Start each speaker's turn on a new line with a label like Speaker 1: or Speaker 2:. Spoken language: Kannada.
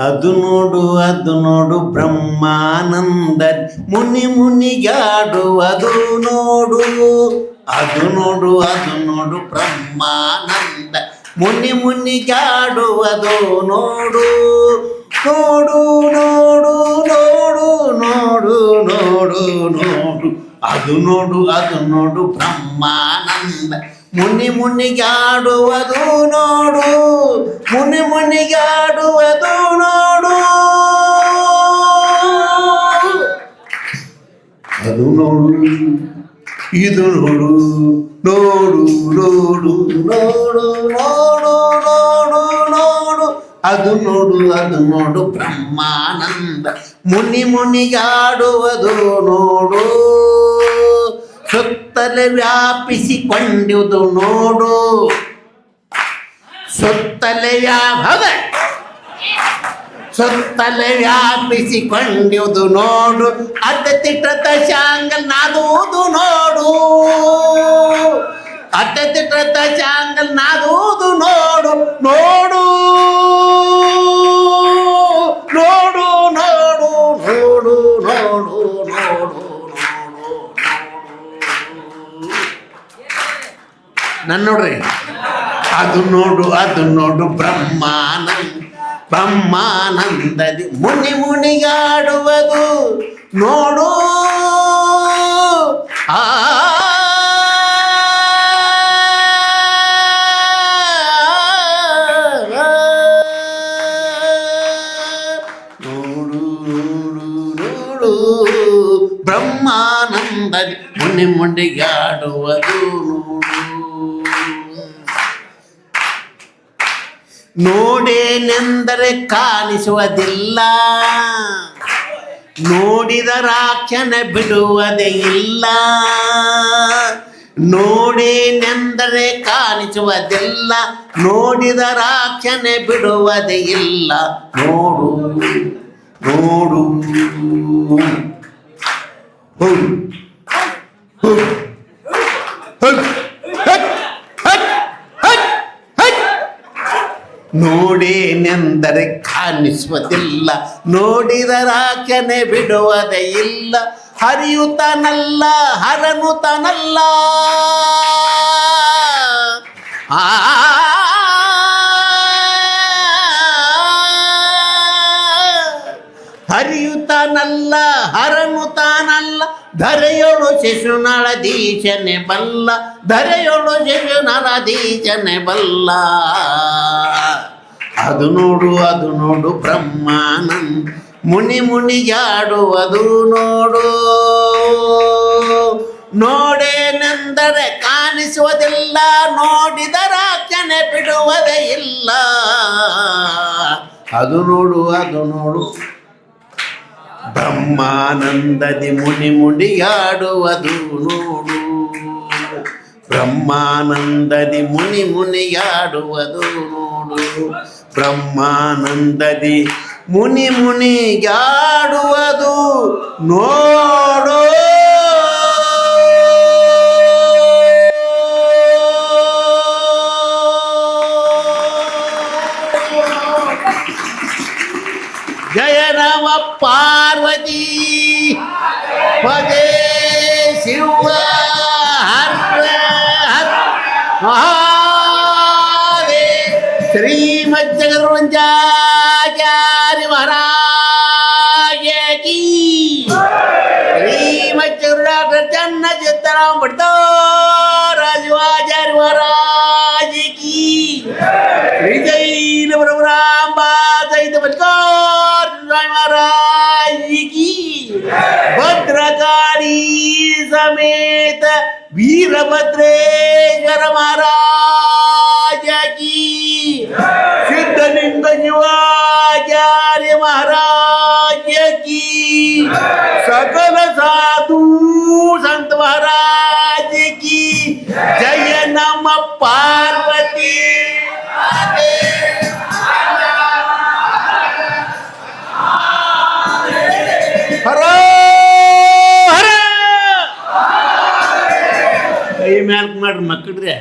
Speaker 1: ಅದು ನೋಡು ಬ್ರಹ್ಮಾನಂದ ಮುನಿಗಾಡುವುದು ನೋಡು. ಅದು ನೋಡು ಬ್ರಹ್ಮಾನಂದ ಮುನಿಗಾಡುವುದು ನೋಡು. ನೋಡು ನೋಡು ನೋಡು ನೋಡು ನೋಡು ನೋಡು. ಅದು ನೋಡು ಬ್ರಹ್ಮಾನಂದ ಮುನಿಗಾಡುವುದು ನೋಡು. ಮುನಿಗಾಡುವುದು ನೋಡು. ಅದು ನೋಡು ಇದು ನೋಡು ನೋಡು ನೋಡು ನೋಡು ನೋಡು ನೋಡು ನೋಡು. ಅದು ನೋಡು ಬ್ರಹ್ಮಾನಂದ ಮುನಿಗಾಡುವುದು ನೋಡು. ಸುತ್ತಲೇ ವ್ಯಾಪಿಸಿಕೊಂಡಿದು ನೋಡು. ಸುತ್ತಲೇ ವ್ಯಾಪಿಸಿಕೊಂಡಿದು ನೋಡು. ಅತಿಥಿಟ ಶಾಂಗಲ್ ನಾದುವುದು ನೋಡು. ಅತಿಥಿಟ ಶಾಂಗಲ್ ನಾದುವುದು ನೋಡು. ನೋಡು ನೋಡು ನೋಡು ನೋಡು ನೋಡು ನೋಡು. ನನ್ನ ನೋಡ್ರಿ. ಅದು ನೋಡು ಬ್ರಹ್ಮಾನಂದದಿ ಮುನಿಗಾಡುವುದು ನೋಡು. ಆ ನೋಡು ನೋಡು ಬ್ರಹ್ಮಾನಂದದಿ ಮುನಿಗಾಡುವುದು ನೋಡು. ನೋಡೇನೆಂದರೆ ಕಾಣಿಸುವುದಿಲ್ಲ, ನೋಡಿದರಾಕ್ಷಣೆ ಬಿಡುವುದೇ ಇಲ್ಲ. ನೋಡೇನೆಂದರೆ ಕಾಣಿಸುವುದಿಲ್ಲ, ನೋಡಿದರಾಕ್ಷಣೆ ಬಿಡುವುದೇ ಇಲ್ಲ. ನೋಡು ನೋಡು ನೋಡೇನೆಂದರೆ ಕಾಣಿಸುವುದಿಲ್ಲ, ನೋಡಿದರಾಕ್ಷಣೆ ಬಿಡುವುದೇ ಇಲ್ಲ. ಹರಿಯುತ್ತಾನಲ್ಲ ಹರನುತ್ತಾನಲ್ಲ. ಹರಿಯುತ್ತಾನಲ್ಲ ಹರನುತ್ತಾನಲ್ಲ. ಧರೆಯೊಳು ಶಿಶುನಾಳಧೀಶನೆ ಬಲ್ಲ. ಧರೆಯೊಳು ಶಿಶುನಾಳಧೀಶನೆ ಬಲ್ಲ. ಅದು ನೋಡು ಬ್ರಹ್ಮಾನಂದ ಮುನಿಗಾಡುವುದು ನೋಡು. ನೋಡೇನೆಂದರೆ ಕಾಣಿಸುವುದಿಲ್ಲ, ನೋಡಿದರಾಕ್ಷಣೆ ಬಿಡುವುದೇ ಇಲ್ಲ. ಅದು ನೋಡು ಬ್ರಹ್ಮಾನಂದದಿ ಮುನಿಗಾಡುವುದು ನೋಡು. ಬ್ರಹ್ಮಾನಂದದಿ ಮುನಿಗಾಡುವುದು ನೋಡು. ಬ್ರಹ್ಮಾನಂದದಿ ಮುನಿಗಾಡುವುದು ನೋಡು. ಜಯ ನಮ ಪಾರ್ವತಿ ಪದೇ ಶಿವ ಹರ ಶ್ರೀಮಜ್ಜಗರುಂಜಾಚಾರ್ಯ ಮಹಾರಾಜ ಕೀ. ಶ್ರೀಮಜ್ಜಗರು ಚನ್ನ ಚಿತ್ತರಾಮ ಪಡ್ತೋ ರಾಜವಾಚಾರ್ಯ ಮಹಾರಾಜ ಕೀ. ಶ್ರೀ ಜೈನ ಬ್ರಹ್ಮಾಂಬಾ ಸಹಿತ ಪಡ್ತೋ महाराज की. भद्रकाली समेत वीरभद्रेश्वर महाराज की. सिद्धलिंग शिवाचार्य महाराज की. सकल साधु संत महाराज की. जय नम पार्वती. ಹರ ಹರ ಕೈ ಮ್ಯಾಲ್ಕ್ ಮಾಡ್ರಿ ಮಕ್ಕಳ್ರೆ.